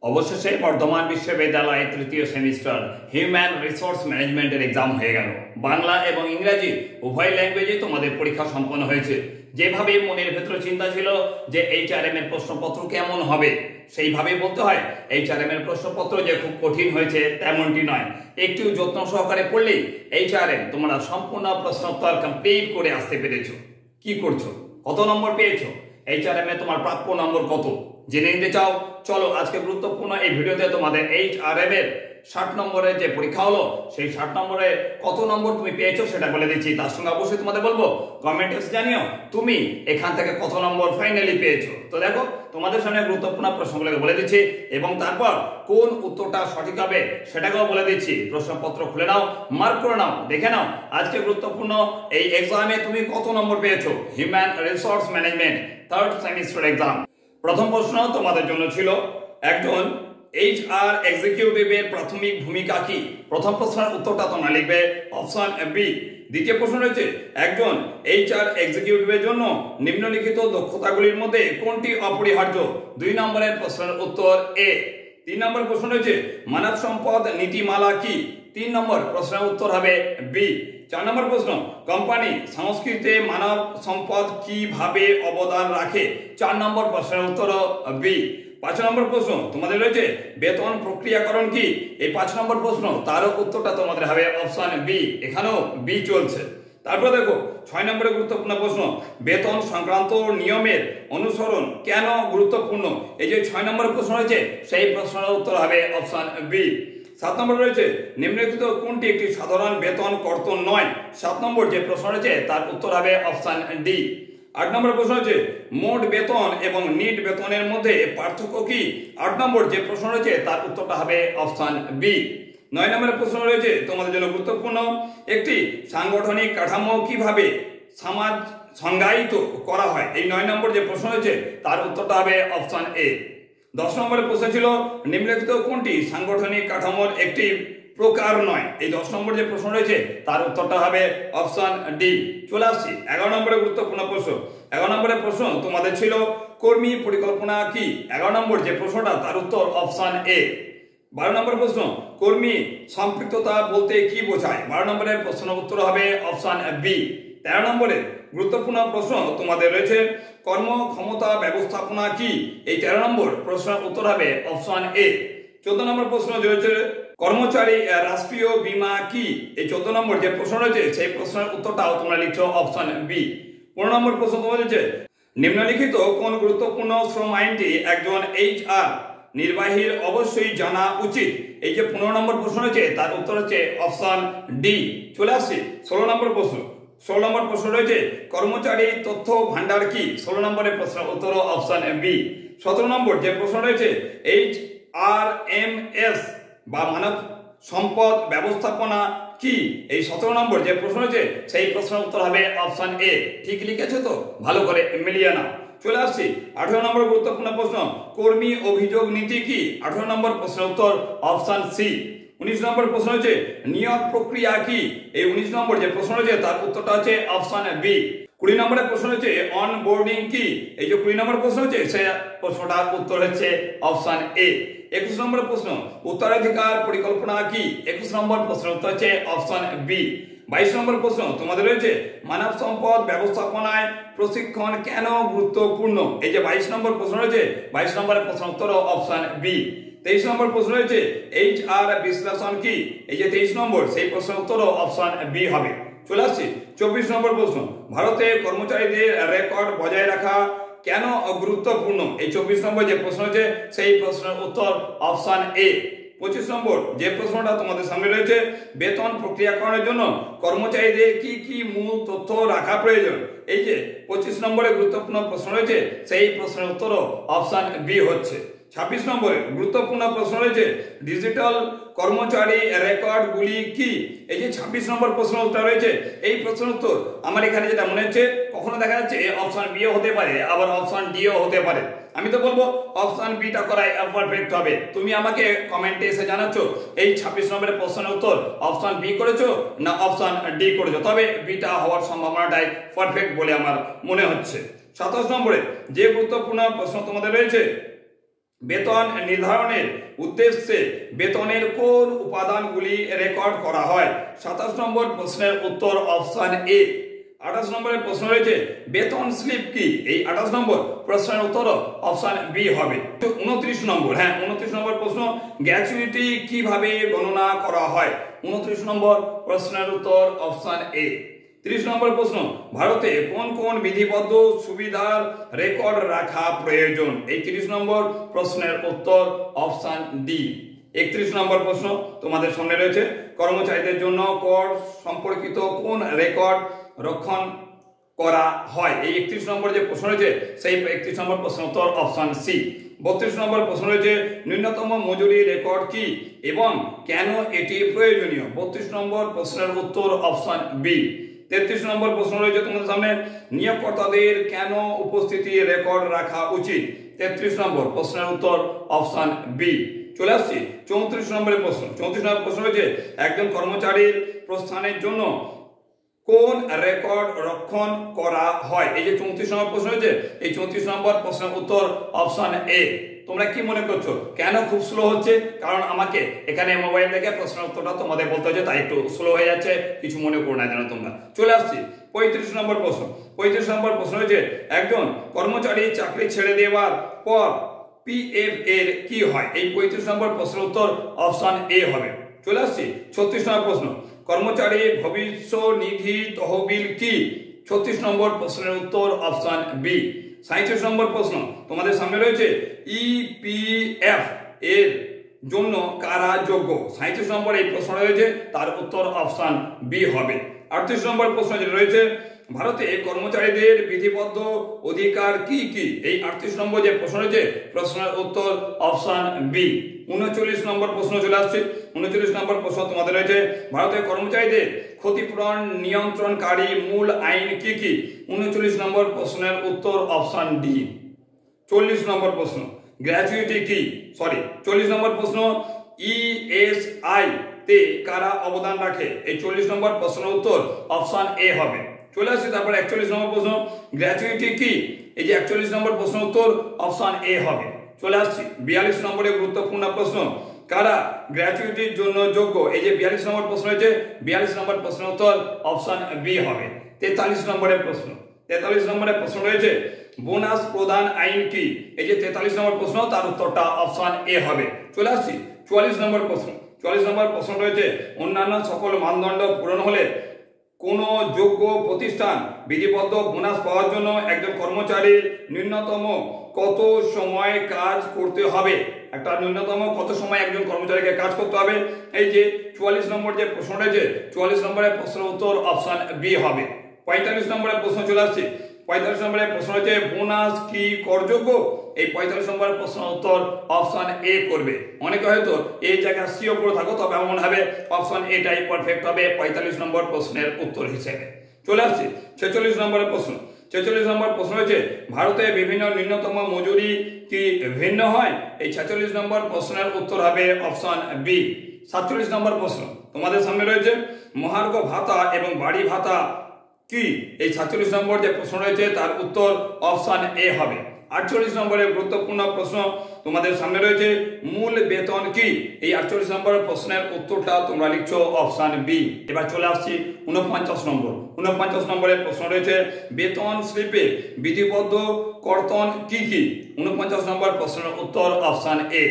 অবশেষে বর্ধমান বিশ্ববিদ্যালয়ে তৃতীয় সেমিস্টার হিউম্যান রিসোর্স ম্যানেজমেন্টের এক্সাম হয়ে গেল। বাংলা এবং ইংরেজি উভয় ল্যাঙ্গুয়েজে তোমাদের পরীক্ষা সম্পন্ন হয়েছে। যেভাবে মনের ভেতরে চিন্তা ছিল যে এইচআরএম এর প্রশ্নপত্র কেমন হবে, সেইভাবেই বলতে হয় এইচআরএম এর প্রশ্নপত্র যে খুব কঠিন হয়েছে তেমনটি নয়। একটু যত্ন সহকারে পড়লেই এইচআরএম তোমরা সম্পূর্ণ প্রশ্নোত্তর কমপ্লিট করে আসতে পেরেছো। কি করছো, কত নম্বর পেয়েছো, এইচআরএম এ তোমার প্রাপ্য নম্বর কত জেনে নিতে চাও? চলো আজকে গুরুত্বপূর্ণ এই ভিডিওতে তোমাদের এইচআরএম এর 60 নম্বরের যে পরীক্ষা হলো সেই 60 নম্বরে কত নম্বর তুমি পেয়েছো সেটা বলে দিচ্ছি। তার সঙ্গে অবশ্যই তোমাদের বলবো কমেন্টে জানিও তুমি এখান থেকে কত নম্বর ফাইনালি পেয়েছো। তো দেখো তোমাদের সামনে গুরুত্বপূর্ণ প্রশ্নগুলোকে বলে দিচ্ছি এবং তারপর কোন উত্তরটা সঠিক হবে সেটাকেও বলে দিচ্ছি। প্রশ্নপত্র খুলে নাও, মার্ক করে নাও, দেখে নাও আজকে গুরুত্বপূর্ণ এই এক্সামে তুমি কত নম্বর পেয়েছো। Human resource management third semester exam. প্রথম প্রশ্ন তোমাদের জন্য ছিল একজন এইচআর এক্সিকিউটিভের প্রাথমিক ভূমিকা কি। প্রথম প্রশ্নের উত্তরটা তোমরা লিখবে অপশন বি। দ্বিতীয় প্রশ্ন রয়েছে একজন এইচআর এক্সিকিউটিভের জন্য নিম্নলিখিত দক্ষতাগুলির মধ্যে কোনটি অপরিহার্য। 2 নম্বরের প্রশ্নের উত্তর এ। 3 নম্বর প্রশ্ন রয়েছে মানব সম্পদ নীতিমালা কি। 3 নম্বর প্রশ্নের উত্তর হবে বি। 4 নম্বর প্রশ্ন কোম্পানি সংস্কৃতিতে মানব সম্পদ কিভাবে অবদান রাখে। 4 নম্বর প্রশ্নের উত্তর বি। 5 নম্বর প্রশ্ন তোমাদের রয়েছে বেতন প্রক্রিয়াকরণ কি। এই 5 নম্বর প্রশ্ন তার উত্তরটা তোমাদের হবে অপশন বি। এখানেও বি চলছে। তারপর দেখো 6 নম্বরের গুরুত্বপূর্ণ প্রশ্ন বেতন সংক্রান্ত নিয়মের অনুসরণ কেন গুরুত্বপূর্ণ। এই যে 6 নম্বরের প্রশ্ন রয়েছে সেই প্রশ্নের উত্তর হবে অপশন বি। 7 নম্বর রয়েছে নিম্নলিখিত কোনটি একটি সাধারণ বেতন কর্তন নয়। 7 নম্বর যে প্রশ্ন রয়েছে তার উত্তর হবে অপশন ডি। 8 নম্বর প্রশ্ন হচ্ছে মোট বেতন এবং নিট বেতনের মধ্যে পার্থক্য কি। 8 নম্বর যে প্রশ্ন রয়েছে তার উত্তরটা হবে অপশন বি। 9 নম্বরের প্রশ্ন রয়েছে তোমাদের জন্য গুরুত্বপূর্ণ একটি সাংগঠনিক কাঠামো কিভাবে সমাজ সংজ্ঞায়িত করা হয়। এই 9 নম্বর যে প্রশ্ন রয়েছে তার উত্তরটা হবে অপশন এ। 10 নম্বরের প্রশ্ন ছিল নিম্নলিখিত কোনটি সাংগঠনিক কাঠামোর একটি প্রকার নয়। এই 10 নম্বর যে প্রশ্ন রয়েছে তার উত্তরটা হবে অপশন ডি। চলে আসছি 11 নম্বরের গুরুত্বপূর্ণ প্রশ্ন। 11 নম্বরের প্রশ্ন তোমাদের ছিল কর্মী পরিকল্পনা কি। 11 নম্বর যে প্রশ্নটা তার উত্তর অপশন এ। 12 নম্বর প্রশ্ন কর্মী সম্পৃক্ততা বলতে কি বোঝায়। 12 নম্বরের প্রশ্নের উত্তর হবে অপশন বি। 13 নম্বরের গুরুত্বপূর্ণ প্রশ্ন তোমাদের রয়েছে কর্মক্ষমতা ব্যবস্থাপনা কি। এই 13 নম্বর প্রশ্নের উত্তর হবে অপশন এ। 14 নম্বর প্রশ্ন রয়েছে কর্মচারী রাষ্ট্রীয় বীমা কি। এই 14 নম্বর যে প্রশ্ন রয়েছে সেই প্রশ্নের উত্তরটাও তোমরা লিখছো অপশন বি। 15 নম্বর প্রশ্ন তোমাদের রয়েছে নিম্নলিখিত কোন গুরুত্বপূর্ণ শ্রম আইনটি একজন এইচআর নির্বাহীর অবশ্যই জানা উচিত। এই যে 15 নম্বর প্রশ্ন রয়েছে তার উত্তর হচ্ছে অপশন ডি। চলে আসছি 16 নম্বর প্রশ্ন। 16 নম্বর প্রশ্ন রয়েছে কর্মচারী তথ্য ভান্ডার কি। 16 নম্বরের প্রশ্নের উত্তর অপশন বি। 17 নম্বর যে প্রশ্ন রয়েছে এইচআরএমএস বা মানব সম্পদ ব্যবস্থাপনা কি। এই 17 নম্বর যে প্রশ্ন রয়েছে সেই প্রশ্নের উত্তর হবে অপশন এ। ঠিক লিখেছো তো, ভালো করে মিলিয়ে নাও। চলে আসছি 18 নম্বর গুরুত্বপূর্ণ প্রশ্ন কর্মী অভিযোগ নীতি কি। 18 নম্বর প্রশ্নের উত্তর অপশন সি। 19 নম্বর প্রশ্ন হচ্ছে নিয়োগ প্রক্রিয়া কি। এই 19 নম্বর যে প্রশ্ন রয়েছে তার উত্তরটা হচ্ছে অপশন বি। 20 নম্বরের প্রশ্ন হচ্ছে অন বোর্ডিং কি। এই যে 20 নম্বর প্রশ্ন হচ্ছে সেই প্রশ্নটার উত্তর হচ্ছে অপশন এ। 21 নম্বর প্রশ্ন উত্তরাধিকার পরিকল্পনা কি। 21 নম্বর প্রশ্নের উত্তর হচ্ছে অপশন বি। 22 নম্বর প্রশ্ন তোমাদের রয়েছে মানব সম্পদ ব্যবস্থাপনায় প্রশিক্ষণ কেন গুরুত্বপূর্ণ। এই যে 22 নম্বর প্রশ্ন রয়েছে 22 নম্বরের প্রশ্ন উত্তর অপশন বি। 23 নম্বর প্রশ্ন রয়েছে এইচআর বিশ্লেষণ কি। এই যে 23 নম্বর সেই প্রশ্নের উত্তর অপশন বি হবে। চলে আসছি 24 নম্বর প্রশ্ন ভারতে কর্মচারীদের রেকর্ড বজায় রাখা কেন গুরুত্বপূর্ণ। এই 24 নম্বর যে প্রশ্ন হচ্ছে সেই প্রশ্নের উত্তর অপশন এ। 25 নম্বর যে প্রশ্নটা তোমাদের সামনে রয়েছে বেতন প্রক্রিয়াকরণের জন্য কর্মচারীদের কি কি মূল তথ্য রাখা প্রয়োজন। এই যে 25 নম্বরে গুরুত্বপূর্ণ প্রশ্ন রয়েছে সেই প্রশ্নের উত্তর অপশন বি হচ্ছে। 26 নম্বরে গুরুত্বপূর্ণ প্রশ্ন রয়েছে ডিজিটাল কর্মচারী রেকর্ড গুলি কি। এই যে 26 নম্বর প্রশ্ন উত্তর রয়েছে এই প্রশ্নের উত্তর আমার এখানে যেটা মনে হচ্ছে কখনো দেখা যাচ্ছে অপশন বি হতে পারে আবার অপশন ডি ও হতে পারে। আমি তো বলবো অপশন বিটা করাই পারফেক্ট হবে। তুমি আমাকে কমেন্টে এসে জানাচ্ছো এই 26 নম্বরের প্রশ্নের উত্তর অপশন বি করেছো না অপশন ডি করেছো, তবে বিটা হওয়ার সম্ভাবনাটাই পারফেক্ট বলে আমার মনে হচ্ছে। 27 নম্বরে যে গুরুত্বপূর্ণ প্রশ্ন তোমাদের রয়েছে বেতন নির্ধারণের উদ্দেশ্যে বেতনের কোন উপাদানগুলি রেকর্ড করা হয়? 27 নম্বর প্রশ্নের উত্তর অপশন এ। 28 নম্বরের প্রশ্ন রয়েছে বেতন স্লিপ কি? এই 28 নম্বর প্রশ্নের উত্তর অপশন বি হবে। 29 নম্বর, 29 নম্বর প্রশ্ন গ্র্যাচুইটি কিভাবে গণনা করা হয়? 29 নম্বর প্রশ্নের উত্তর অপশন এ। 30 নম্বর প্রশ্ন ভারতে কোন কোন বিধিবদ্ধ সুবিধার রেকর্ড রাখা প্রয়োজন? এই 30 নম্বর প্রশ্নের উত্তর অপশন ডি। 31 নম্বর প্রশ্ন তোমাদের সামনে রয়েছে কর্মচারীদের জন্য কর সম্পর্কিত কোন রেকর্ড রক্ষণ করা হয়? এই 31 নম্বর যে প্রশ্ন রয়েছে সেই 31 নম্বর প্রশ্ন উত্তর অপশন সি। 32 নম্বর প্রশ্ন রয়েছে ন্যূনতম মজুরি রেকর্ড কি এবং কেন এটি প্রয়োজনীয়? 32 নম্বর প্রশ্নের উত্তর অপশন বি। 33 নম্বর প্রশ্ন রয়েছে তোমাদের সামনে নিয়োগকর্তাদের কেন উপস্থিতি রেকর্ড রাখা উচিত? 33 নম্বর প্রশ্নের উত্তর অপশন বি। চলে আসছি 34 নম্বরের প্রশ্ন। 34 নম্বর প্রশ্ন রয়েছে একজন কর্মচারীর প্রস্থানের জন্য কোন রেকর্ড রক্ষণ করা হয়? এই যে 34 নম্বর প্রশ্ন রয়েছে এই 34 নম্বর প্রশ্নের উত্তর অপশন এ। তোমরা কি মনে করছো কেন খুব স্লো হচ্ছে? কারণ আমাকে এখানে মোবাইল দেখে প্রশ্নের উত্তরটা তোমাদের বলতে হচ্ছে, তাই একটু স্লো হয়ে যাচ্ছে, কিছু মনে করো না যেন তোমরা। চলে আসছি 35 নম্বর প্রশ্ন। 35 নম্বর প্রশ্ন হচ্ছে একজন কর্মচারী চাকরি ছেড়ে দেওয়ার পর পিএফ এর কি হয়? এই 35 নম্বর প্রশ্নের উত্তর অপশন এ হবে। চলে আসছি 36 নম্বর প্রশ্ন কর্মচারী ভবিষ্যনিধি তহবিল কি? 36 নম্বর প্রশ্নের উত্তর অপশন বি। 37 নম্বর প্রশ্ন তোমাদের সামনে রয়েছে ইপিএফ এর জন্য কারা যোগ্য? 37 নম্বর এই প্রশ্ন রয়েছে তার উত্তর অপশন বি হবে। 38 নম্বর প্রশ্ন যেটা রয়েছে ভারতে কর্মচারীদের বিধিবদ্ধ অধিকার কি কি? এই 38 নম্বর যে প্রশ্ন রয়েছে প্রশ্নের উত্তর অপশন বি। 39 নম্বর প্রশ্ন চলে আসছে। 39 নম্বর প্রশ্ন তোমাদের রয়েছে ভারতের কর্মচারীদের ক্ষতিপূরণ নিয়ন্ত্রণকারী মূল আইন কি কি? 39 নম্বর প্রশ্নের উত্তর অপশন ডি। 40 নম্বর প্রশ্ন গ্র্যাচুইটি কি? 40 নম্বর প্রশ্ন ইএসআই তে কারা অবদান রাখে? এই 40 নম্বর প্রশ্নের উত্তর অপশন এ হবে। চলে আসছি তারপর 41 নম্বর প্রশ্ন গ্র্যাচুইটি কি? এই যে 41 নম্বর প্রশ্ন উত্তর অপশন এ হবে। চলে আসছি 42 নম্বরের গুরুত্বপূর্ণ প্রশ্ন কারা গ্র্যাচুইটির জন্য যোগ্য? এই যে 42 নম্বর প্রশ্ন হয়েছে 42 নম্বর প্রশ্নের উত্তর অপশন বি হবে। 43 নম্বরের প্রশ্ন 43 নম্বরের প্রশ্ন রয়েছে বোনাস প্রদান আইন কি? এই যে 43 নম্বর প্রশ্ন তার উত্তরটা অপশন এ হবে। চলে আসছি 44 নম্বর প্রশ্ন। 44 নম্বর প্রশ্ন রয়েছে অন্যান্য সকল মানদণ্ড পূরণ হলে কোন যোগ্য প্রতিষ্ঠান বিধিবদ্ধ বোনাস পাওয়ার জন্য একজন কর্মচারীর ন্যূনতম কত সময় কাজ করতে হবে? একটা ন্যূনতম কত সময় একজন কর্মচারীকে কাজ করতে হবে? এই যে 44 নম্বর যে প্রশ্ন রয়েছে 44 নম্বরের প্রশ্নের উত্তর অপশন বি হবে। 45 নম্বরের প্রশ্ন চলে আসছে। 45 নম্বরের প্রশ্ন হচ্ছে বোনাস কি করযোগ্য? এই 45 নম্বরের প্রশ্নের উত্তর অপশন এ করবে। অনেকে হয়তো এই জায়গা সিও করে থাকো, তবে এমন হবে অপশন এটাই পারফেক্ট হবে 45 নম্বর প্রশ্নের উত্তর হিসেবে। চলে আসছে 46 নম্বরের প্রশ্ন। 46 নম্বর প্রশ্ন হচ্ছে ভারতে বিভিন্ন ন্যূনতম মজুরি কি ভিন্ন হয়? এই 46 নম্বর প্রশ্নের উত্তর হবে অপশন বি। 47 নম্বর প্রশ্ন তোমাদের সামনে রয়েছে মহার্ঘ ভাতা এবং বাড়ি ভাতা কি? এই 47 নম্বর যে প্রশ্ন রয়েছে তার উত্তর অপশন এ হবে। 48 নম্বরের গুরুত্বপূর্ণ প্রশ্ন তোমাদের সামনে রয়েছে মূল বেতন কি? এই 48 নম্বর প্রশ্নের উত্তরটা তোমরা লিখছো অপশন বি। এবার চলে আসছি 49 নম্বর। 49 নম্বরের প্রশ্ন রয়েছে বেতন স্লিপে বিধিবদ্ধ কর্তন কি কি? 49 নম্বর প্রশ্নের উত্তর অপশন এ।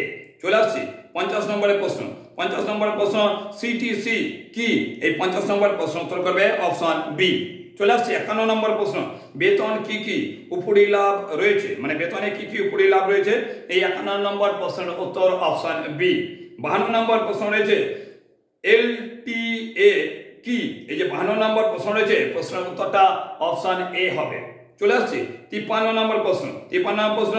চলে আসছি 50 নম্বরের প্রশ্ন। 50 নম্বরের প্রশ্ন সিটিসি কি? এই 50 নম্বর প্রশ্ন উত্তর করবে অপশন বি। চলে আসছে 51 নম্বর প্রশ্ন বেতন কি কি উপরি লাভ রয়েছে? মানে বেতনে কি কি উপরি লাভ রয়েছে? এই 51 নম্বর প্রশ্নের উত্তর অপশন বি। 52 নম্বর প্রশ্ন রয়েছে এলটিএ কি? এই যে 52 নম্বর প্রশ্ন রয়েছে প্রশ্নের উত্তরটা অপশন এ হবে। চলে আসছে 53 নম্বর প্রশ্ন। 53 নম্বর প্রশ্ন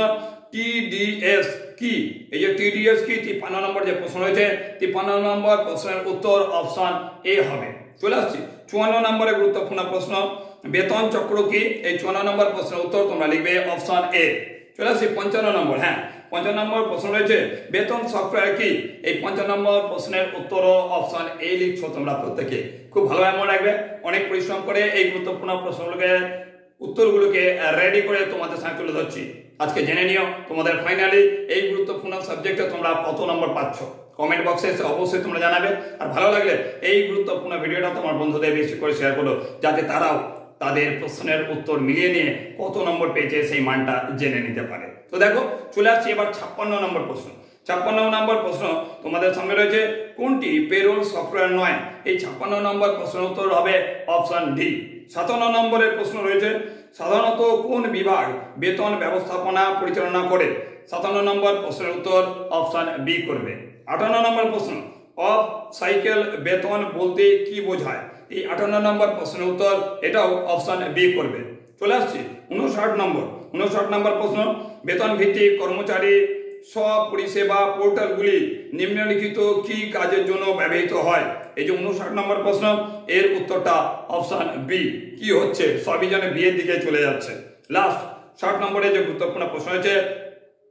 টিডিএস কি? এই যে টিডিএস কি 53 নম্বর যে প্রশ্ন রয়েছে 53 নম্বর প্রশ্নের উত্তর অপশন এ হবে। চলে আসছি 54 নম্বরের গুরুত্বপূর্ণ প্রশ্ন বেতন চক্র কি? এই 54 নম্বর প্রশ্নের উত্তর তোমরা লিখবে অপশন এ। চলে আসছি 55 নম্বর। 55 নম্বর প্রশ্ন রয়েছে বেতন সফটওয়্যার কি? এই 55 নম্বর প্রশ্নের উত্তর অপশন এ লিখছো তোমরা প্রত্যেকে। খুব ভালোভাবে মনে রাখবে, অনেক পরিশ্রম করে এই গুরুত্বপূর্ণ প্রশ্নগুলোকে উত্তরগুলোকে রেডি করে তোমাদের সামনে তুলে ধরছি। আজকে জেনে নিও তোমাদের ফাইনালি এই গুরুত্বপূর্ণ সাবজেক্টে তোমরা কত নম্বর পাচ্ছ। কমেন্ট বক্সে এসে অবশ্যই তোমরা জানাবে। আর ভালো লাগলে এই গুরুত্বপূর্ণ ভিডিওটা তোমার বন্ধুদের বেশি করে শেয়ার করো, যাতে তারাও তাদের প্রশ্নের উত্তর মিলিয়ে নিয়ে কত নম্বর পেয়েছে সেই মানটা জেনে নিতে পারে। তো দেখো চলে আসছি এবার 56 নম্বর প্রশ্ন। 56 নম্বর প্রশ্ন তোমাদের সামনে রয়েছে, কোনটি পেরোল সফটওয়্যার নয়? এই 56 নম্বর প্রশ্নের উত্তর হবে অপশন ডি। 57 নম্বরের প্রশ্ন রয়েছে, সাধারণত কোন বিভাগ বেতন ব্যবস্থাপনা পরিচালনা করে? 57 নম্বর প্রশ্নের উত্তর অপশন বি করবে। 58 নম্বর প্রশ্ন, অফ সাইকেল বেতন বলতে কি বোঝায়? এই 58 নম্বর প্রশ্নের উত্তর এটাও অপশন বি করবে। চলে আসছি 59 নম্বর প্রশ্ন, বেতন ভিত্তিক কর্মচারী স্ব-পরিষেবা পোর্টালগুলি নিম্নলিখিত কি কাজের জন্য ব্যবহৃত হয়? এই যে 59 নম্বর প্রশ্ন, এর উত্তরটা অপশন বি। কি হচ্ছে সবই যেন বিয়ের দিকে চলে যাচ্ছে। লাস্ট 60 নম্বরে যে গুরুত্বপূর্ণ প্রশ্ন হয়েছে,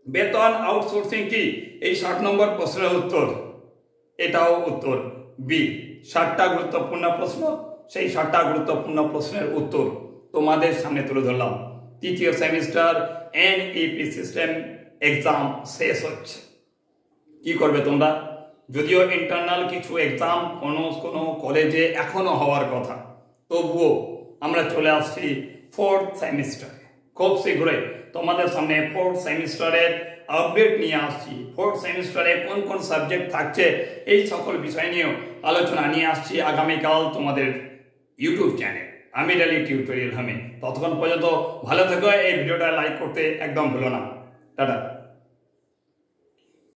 বেতন আউটসোর্সিং কি? এই 60 নম্বর প্রশ্নের উত্তর এটাও উত্তর বি। 60টা গুরুত্বপূর্ণ প্রশ্ন, সেই 60টা গুরুত্বপূর্ণ প্রশ্নের উত্তর তোমাদের সামনে তুলে ধরলাম। তৃতীয় সেমিস্টার এনইপি সিস্টেম এক্সাম শেষ হচ্ছে। কি করবে তোমরা? যদিও ইন্টারনাল কিছু এক্সাম কোনো কলেজে এখনো হওয়ার কথা, তবুও আমরা চলে আসছি 4th সেমিস্টারে। খুব শীঘ্রই তোমাদের সামনে 4th সেমিস্টারের আপডেট নিয়ে আসছি। 4th সেমিস্টারে কোন কোন সাবজেক্ট থাকছে এই সকল বিষয় নিয়েও আলোচনা নিয়ে আসছি আগামীকাল তোমাদের ইউটিউব চ্যানেল আমির আলী টিউটোরিয়াল হামে। ততক্ষণ পর্যন্ত ভালো থেকো, এই ভিডিওটা লাইক করতে একদম ভুলো না। টাটা।